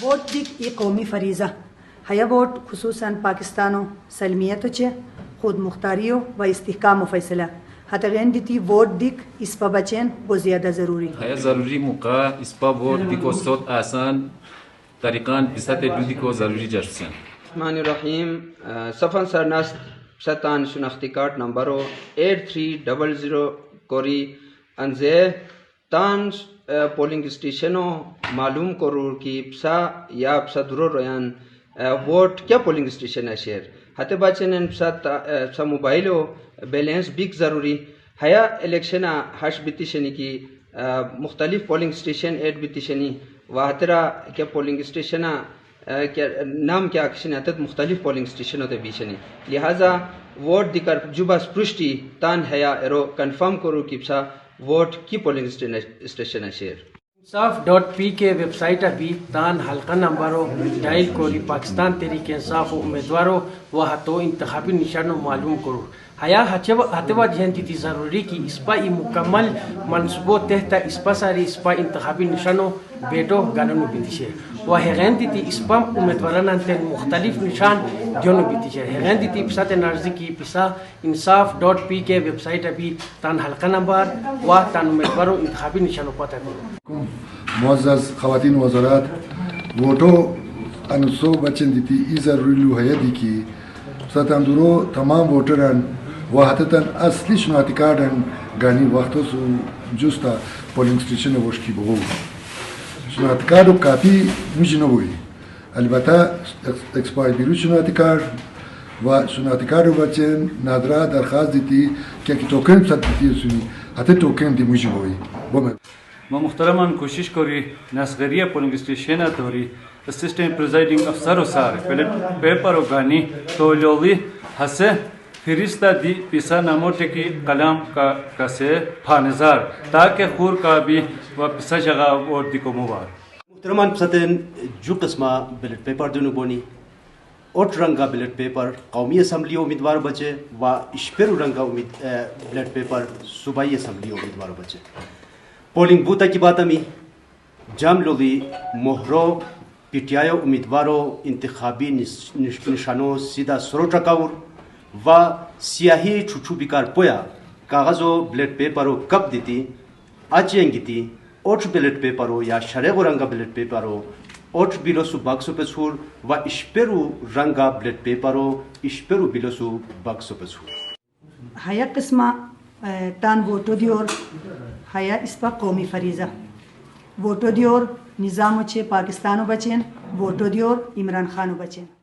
Vote दिक एक कौमी फरीज़ा हया वोट खुसूसन पाकिस्तानो सलमियत चे खुद मुख्तारी व इस्तिहकाम फैसला हतगैन दिती वोट दिक इस पर बचें वो ज़्यादा ज़रूरी हया ज़रूरी मुका इस पर वोट दिको सोत आसान तरीकान पिसाते दूदी को ज़रूरी जर्सन रहीम सफ़न सरनास सतान शनाख्ती कार्ड नंबर 8300 कोरी अंजे तान पोलिंग स्टेशनों मालूम करूर की पसा या पसा दुरो रोयान वोट क्या पोलिंग स्टेशन है शेर हते बचन पसा मोबाइलो बैलेंस बिक ज़रूरी हया इलेक्शन हश बितिशनी की मुख्तलिफ पोलिंग स्टेशन एड बितिशनी वाहतरा क्या पोलिंग स्टेशन क्या नाम क्या अक्शन तद मुख्तलिफ पोलिंग स्टेशन होते बीचनी लिहाजा वोट दिकर जुबा स्पृष्टि तान हया एरो कन्फर्म करो कि पसा वोट की पोलिंग स्टेशन है शेर इंसाफ.pk वेबसाइट अभी तान हल्का नंबरों डायल कोरी पाकिस्तान तहरीक इंसाफ उम्मीदवारों व हतो इंतखाबी निशानों मालूम करो हया हतवा जहनती ज़रूरी की इसपा मुकम्मल मनसूबों तहत इसपा सारी इसपा इंतखाबी निशानों बेटो गानों बीतीशे व हेगैन दी इसपा उम्मीदवारान अंतन मुख्तलिफ निशान दोनों बीतीशे हेगैन दी पिसाते नार्जी की पिसा इंसाफ.pk वेबसाइट अभी तान हल्का नंबर व तान उम्मीदवारों इंतखाबी निशानों पता करो मुअज़्ज़ज़ ख़वातीन वज़रात वोटो अनसो बचन दी ज़रूरी लुहया दी की सतंदुरो तमाम वोटरन वाहतन असली शनाख्ती कार्डन गानी वक्तों से जुस्ता पोलिंग स्टेशन वोश की बहु शनाख्ती कार्ड काफ़ी मुझे न हुई अलबत्ता एक्सपायर बिरु शनाख्ती कार्ड व शनाख्ती कार्ड बचन नादरा दरखास्त दी क्या कि टोकन सद दी सुनी हते टोकन दी मुझे हुई वो मैं मुख्तरमान कोशिश करी नसगरिया पोलिंग स्टेशन तोरी असिस्टेंट प्रिजाइडिंग अफसर सार पेपर गानी तोलोली हसे फिरिस्ता दी पिसा नमोटे की कलाम का कसे फानजार ताकि खूर का भी व पिसा जगह और दिको मुबार मुख्तरमान सतन जो कस्मा बैलेट पेपर दोनों बोनी ओट रंगा बैलेट पेपर कौमी असम्बली उम्मीदवार बचे व इश्पेरु रंगा बैलेट पेपर सूबाई असम्बली उम्मीदवार बचे पोलिंग बूथ की बात अमी जाम लोली मोहरो पीटीआई उम्मीदवारों इंतखाबी निशानों सीधा सरोटा काउर व सियाही छुछू बिकार पोया कागज़ों बैलेट पेपरों कब देती आचेंगी ओट बैलेट पेपरों या शरेगो रंगा बैलेट पेपरों ओट बिलोसु बक्सों पे छूर व इश्पेरु रंगा बैलेट पेपरों इश्पेरु बिलोसु बक्सों पे छूर हया किस्मा तान वोटो दियोर हया इस पर कौमी फरीज़ा वोटो दियोर निज़ाम चे पाकिस्तानो बचें वोटो दियोर इमरान खानो बचें।